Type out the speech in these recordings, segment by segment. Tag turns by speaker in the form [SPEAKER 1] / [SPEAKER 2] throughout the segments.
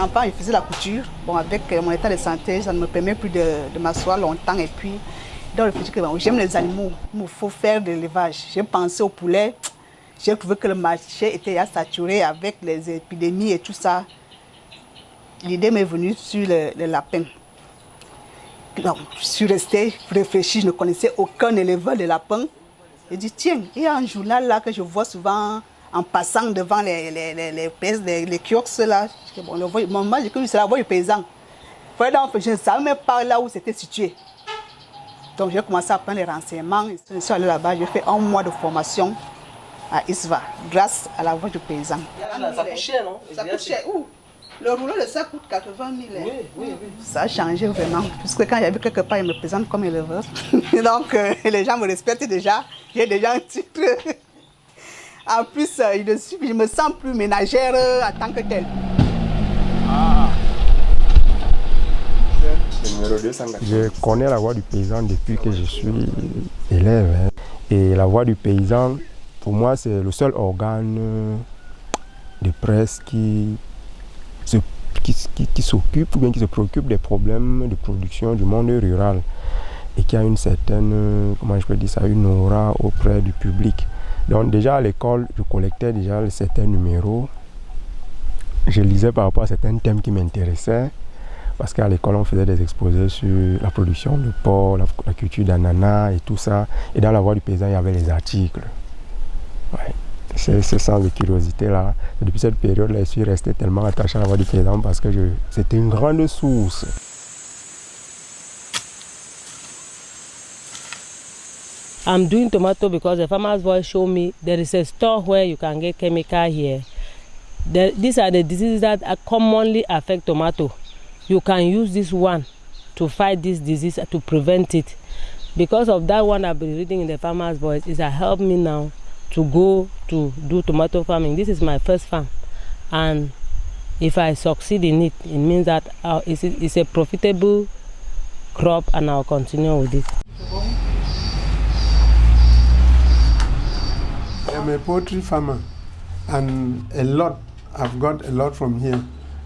[SPEAKER 1] Avant, je faisais la couture. Bon, avec mon état de santé, ça ne me permet plus de m'asseoir longtemps. Et puis, donc, je me suis dit que bon, j'aime les animaux. Il me faut faire de l'élevage. J'ai pensé au poulet. J'ai trouvé que le marché était saturé avec les épidémies et tout ça. L'idée m'est venue sur le lapin. Donc, je suis restée réfléchie, je ne connaissais aucun éleveur de lapins. J'ai dit, tiens, il y a un journal là que je vois souvent en passant devant les kiosques là. Bon, moi, j'ai cru que c'est la voie du paysan. Je ne savais même pas là où c'était situé. Donc, j'ai commencé à prendre les renseignements. Je suis allée là-bas, j'ai fait un mois de formation à Isva, grâce à la voie du paysan.
[SPEAKER 2] Ça coûte cher, non?
[SPEAKER 1] Ça coûte cher. Où? Le rouleau de ça coûte 80 000. Oui. Ça a changé vraiment. Puisque quand j'habite quelque part, ils me présentent comme éleveur. Donc, les gens me respectent déjà. J'ai déjà un titre. En plus, je ne me sens plus ménagère en tant que telle.
[SPEAKER 3] Je connais la voix du paysan depuis que je suis élève. Et la voix du paysan, pour moi, c'est le seul organe de presse qui s'occupe ou bien qui se préoccupe des problèmes de production du monde rural et qui a une certaine, comment je peux dire ça, une aura auprès du public. Donc déjà à l'école, je collectais déjà certains numéros. Je lisais par rapport à certains thèmes qui m'intéressaient parce qu'à l'école, on faisait des exposés sur la production de porc, la culture d'ananas et tout ça. Et dans la voix du paysan, il y avait les articles. Ouais. C'est ce sens de curiosité là. Et depuis cette période-là, je suis resté tellement attaché à la voix du paysan parce que c'était une grande source.
[SPEAKER 4] I'm doing tomato because the farmer's voice showed me there is a store where you can get chemical here. These are the diseases that commonly affect tomato. You can use this one to fight this disease, to prevent it. Because of that one I've been reading in the farmer's voice, it has helped me now to go to do tomato farming. This is my first farm, and if I succeed in it, it means that it's a profitable crop and I'll continue with it.
[SPEAKER 5] I'm a poultry farmer, and I've got a lot from here.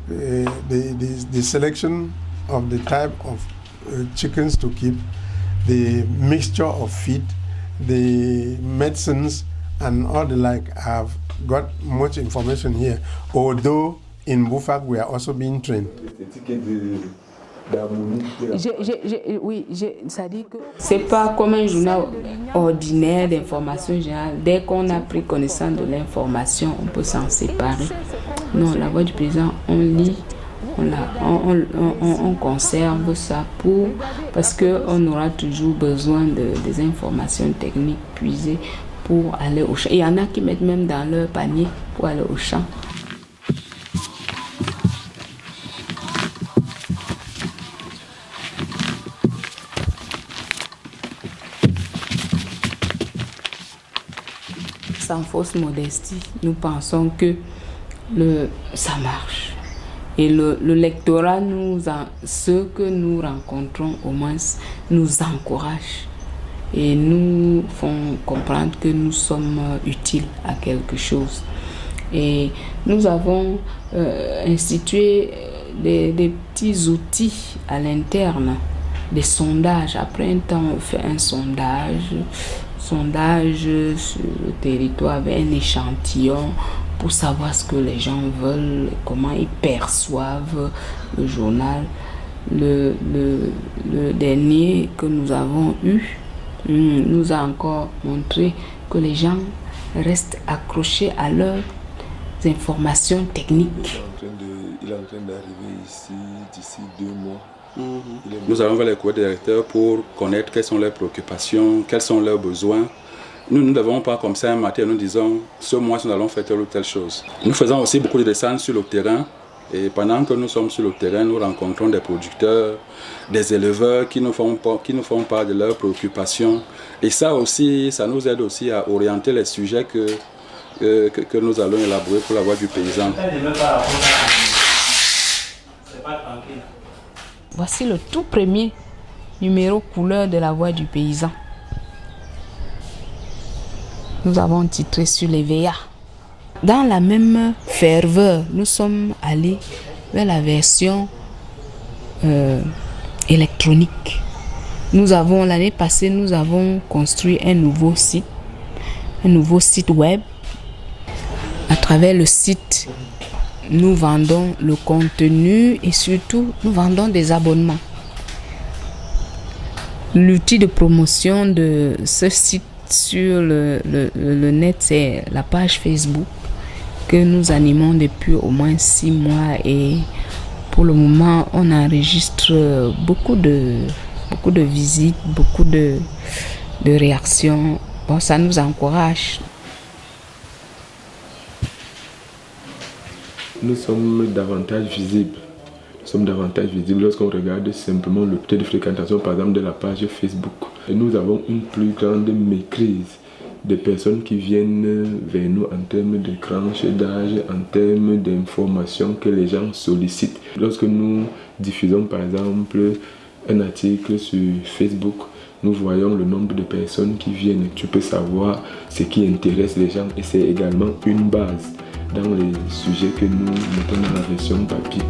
[SPEAKER 5] The selection of the type of chickens to keep, the mixture of feed, the medicines, and all the like. I've got much information here, although in Bufak we are also being trained.
[SPEAKER 6] Oui, ça dit que c'est pas comme un journal ordinaire d'information générale. Dès qu'on a pris connaissance de l'information, on peut s'en séparer. Non, la voix du paysan, on lit, on conserve ça parce qu'on aura toujours besoin des informations techniques puisées pour aller au champ. Il y en a qui mettent même dans leur panier pour aller au champ. Sans fausse modestie, nous pensons que ça marche. Et le lectorat, ceux que nous rencontrons au moins, nous encouragent et nous font comprendre que nous sommes utiles à quelque chose. Et nous avons institué des petits outils à l'interne, des sondages. Après un temps, on fait un sondage sur le territoire avec un échantillon pour savoir ce que les gens veulent, comment ils perçoivent le journal. Le dernier que nous avons eu nous a encore montré que les gens restent accrochés à leurs informations techniques.
[SPEAKER 7] Il est en train d'arriver ici d'ici 2 mois. Nous allons vers les courriers directeurs pour connaître quelles sont leurs préoccupations, quels sont leurs besoins. Nous ne devons pas comme ça un matin, nous disons ce mois nous allons faire telle ou telle chose. Nous faisons aussi beaucoup de descentes sur le terrain et pendant que nous sommes sur le terrain, nous rencontrons des producteurs, des éleveurs qui nous font part de leurs préoccupations. Et ça aussi, ça nous aide aussi à orienter les sujets que nous allons élaborer pour la voix du paysan.
[SPEAKER 6] Voici le tout premier numéro couleur de la voix du paysan. Nous avons titré sur les VA. Dans la même ferveur, nous sommes allés vers la version électronique. L'année passée, nous avons construit un nouveau site web. À travers le site, nous vendons le contenu et surtout, nous vendons des abonnements. L'outil de promotion de ce site sur le net, c'est la page Facebook que nous animons depuis au moins 6 mois et pour le moment, on enregistre beaucoup de visites, beaucoup de réactions. Bon, ça nous encourage.
[SPEAKER 2] Nous sommes davantage visibles. Lorsqu'on regarde simplement le taux de fréquentation, par exemple, de la page Facebook. Et nous avons une plus grande maîtrise des personnes qui viennent vers nous en termes de tranche d'âge, en termes d'informations que les gens sollicitent. Lorsque nous diffusons, par exemple, un article sur Facebook, nous voyons le nombre de personnes qui viennent. Tu peux savoir ce qui intéresse les gens et c'est également une base dans les sujets que nous mettons dans la version papier.